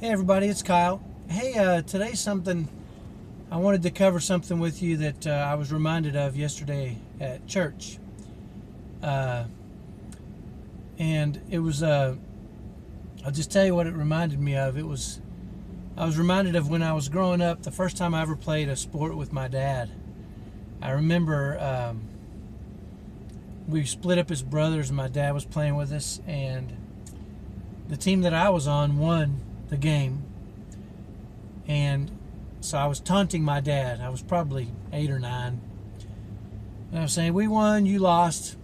Hey everybody, it's Kyle. Hey, today's something I wanted to cover something with you that I was reminded of yesterday at church, and it was. I'll just tell you what it reminded me of. I was reminded of when I was growing up. The first time I ever played a sport with my dad. I remember we split up as brothers, and my dad was playing with us, and the team that I was on won the game, and so I was taunting my dad. I was probably 8 or 9, and I was saying, "We won, you lost,"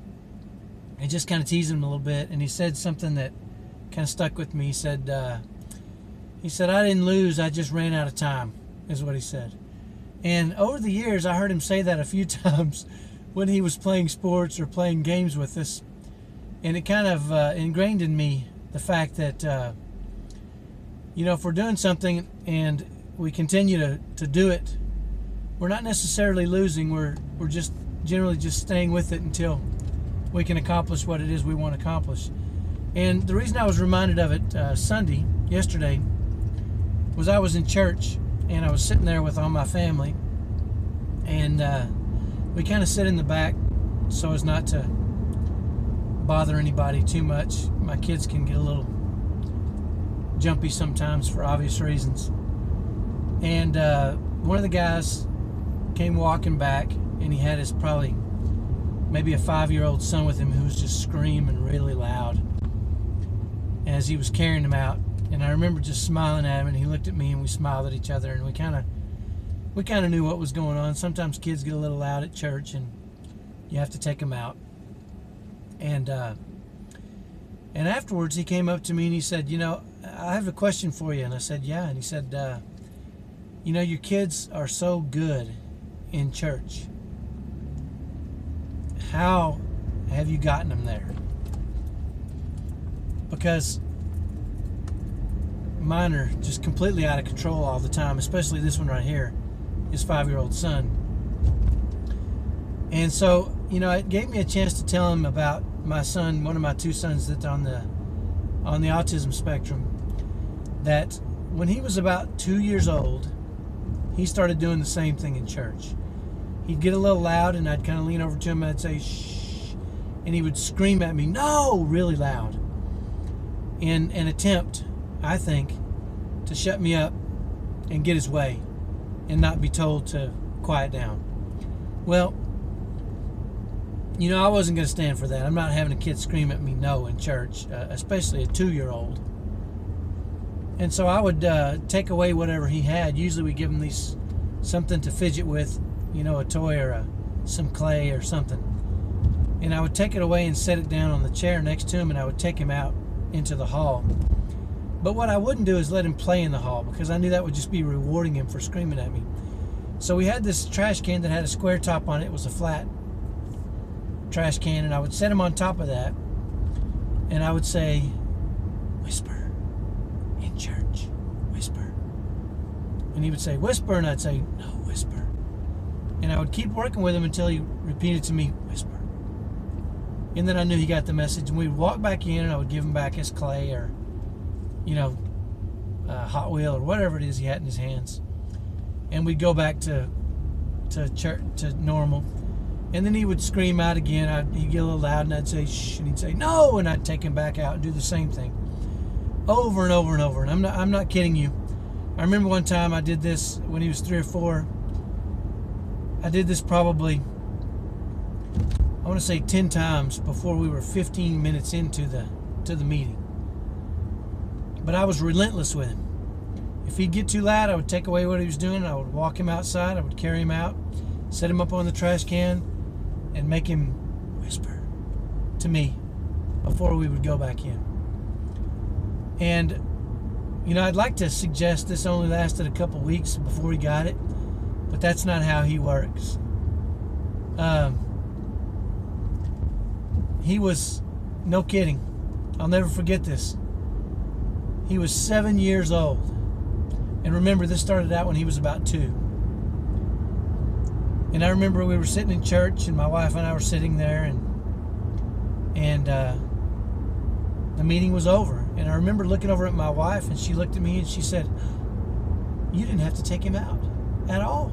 and just kind of teasing him a little bit. And he said something that kind of stuck with me. He said, "I didn't lose, I just ran out of time," is what he said. And over the years, I heard him say that a few times when he was playing sports or playing games with us, and it kind of ingrained in me the fact that if we're doing something and we continue to do it, we're not necessarily losing. We're just generally just staying with it until we can accomplish what it is we want to accomplish. And the reason I was reminded of it yesterday, was I was in church and I was sitting there with all my family, and we kind of sit in the back so as not to bother anybody too much. My kids can get a little jumpy sometimes for obvious reasons. And one of the guys came walking back, and he had his probably maybe a 5-year-old son with him who was just screaming really loud as he was carrying him out. And I remember just smiling at him, and he looked at me, and we smiled at each other, and we kind of knew what was going on. Sometimes kids get a little loud at church, and you have to take them out. And afterwards, he came up to me and he said, "I have a question for you." And I said, "Yeah." And he said, "Your kids are so good in church. How have you gotten them there? Because mine are just completely out of control all the time, especially this one right here, his 5-year-old son." And so, it gave me a chance to tell him about my son, one of my 2 sons that's on the autism spectrum, that when he was about 2 years old, he started doing the same thing in church. He'd get a little loud, and I'd kind of lean over to him and I'd say, "Shh," and he would scream at me, "No," really loud, in an attempt, I think, to shut me up and get his way and not be told to quiet down. Well, I wasn't going to stand for that. I'm not having a kid scream at me no in church, especially a 2-year-old. And so I would take away whatever he had. Usually we give him something to fidget with, a toy or some clay or something. And I would take it away and set it down on the chair next to him, and I would take him out into the hall. But what I wouldn't do is let him play in the hall, because I knew that would just be rewarding him for screaming at me. So we had this trash can that had a square top on it. It was a flat trash can, and I would set him on top of that, and I would say, "Whisper in church, whisper." And he would say, "Whisper," and I'd say, "No, whisper." And I would keep working with him until he repeated to me, "Whisper." And then I knew he got the message, and we'd walk back in, and I would give him back his clay or Hot Wheel or whatever it is he had in his hands, and we'd go back to church, to normal. And then he would scream out again. He'd get a little loud, and I'd say, "Shh," and he'd say, "No," and I'd take him back out and do the same thing over and over and over. And I'm not kidding you. I remember one time I did this when he was 3 or 4. I did this probably, I want to say 10 times before we were 15 minutes into the meeting. But I was relentless with him. If he'd get too loud, I would take away what he was doing. I would walk him outside. I would carry him out, set him up on the trash can, and make him whisper to me before we would go back in. And I'd like to suggest this only lasted a couple weeks before he got it, but that's not how he works. He was, no kidding, I'll never forget this, he was 7 years old. And remember, this started out when he was about 2. And I remember we were sitting in church, and my wife and I were sitting there, and the meeting was over, And I remember looking over at my wife, and she looked at me and she said, "You didn't have to take him out at all."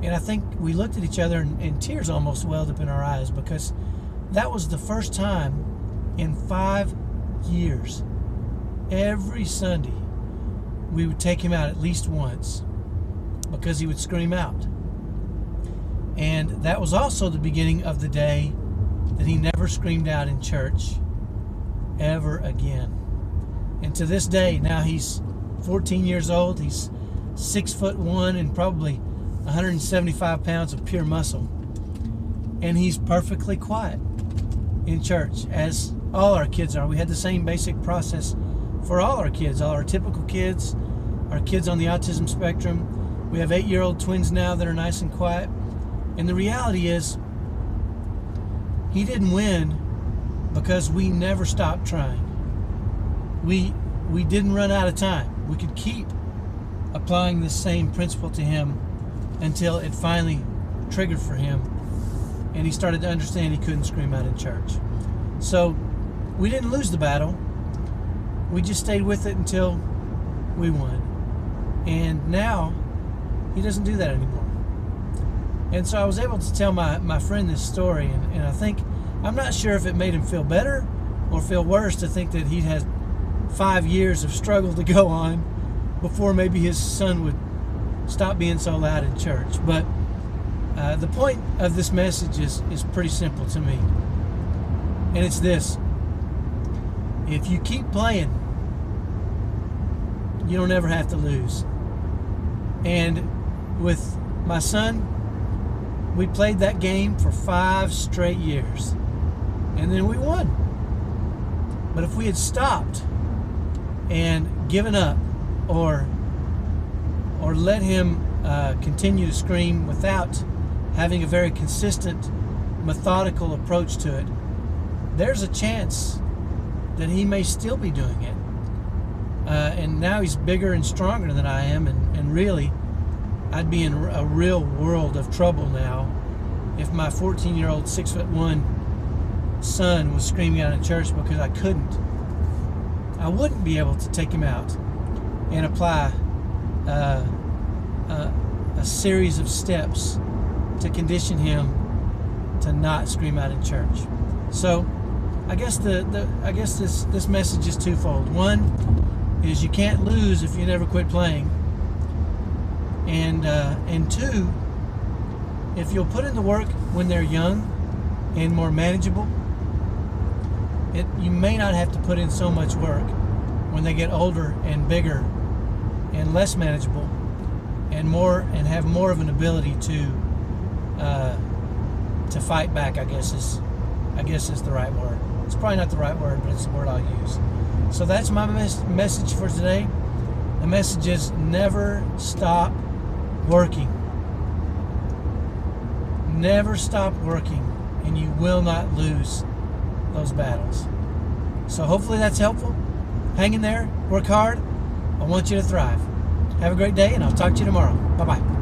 And I think we looked at each other, and tears almost welled up in our eyes, because that was the first time in 5 years, every Sunday, we would take him out at least once because he would scream out. And that was also the beginning of the day that he never screamed out in church ever again. And to this day, now he's 14 years old, he's 6'1" and probably 175 pounds of pure muscle. And he's perfectly quiet in church, as all our kids are. We had the same basic process for all our kids, all our typical kids, our kids on the autism spectrum. We have 8-year-old twins now that are nice and quiet. And the reality is, he didn't win because we never stopped trying. We didn't run out of time. We could keep applying the same principle to him until it finally triggered for him, and he started to understand he couldn't scream out in church. So we didn't lose the battle. We just stayed with it until we won. And now he doesn't do that anymore. And so I was able to tell my friend this story, and I think, I'm not sure if it made him feel better or feel worse to think that he'd had 5 years of struggle to go on before maybe his son would stop being so loud in church. But the point of this message is pretty simple to me. And it's this: if you keep playing, you don't ever have to lose. And with my son, we played that game for 5 straight years, and then we won. But if we had stopped and given up, or let him continue to scream without having a very consistent, methodical approach to it, there's a chance that he may still be doing it. And now he's bigger and stronger than I am, and really, I'd be in a real world of trouble now if my 14-year-old 6'1" son was screaming out in church because I couldn't. I wouldn't be able to take him out and apply a series of steps to condition him to not scream out in church. So I guess this message is twofold. One is, you can't lose if you never quit playing. And two, if you'll put in the work when they're young and more manageable, you may not have to put in so much work when they get older and bigger and less manageable and have more of an ability to fight back, I guess is the right word. It's probably not the right word, but it's the word I'll use. So that's my message for today. The message is, never stop working. Never stop working, and you will not lose those battles. So hopefully that's helpful. Hang in there, work hard. I want you to thrive. Have a great day, and I'll talk to you tomorrow. Bye-bye.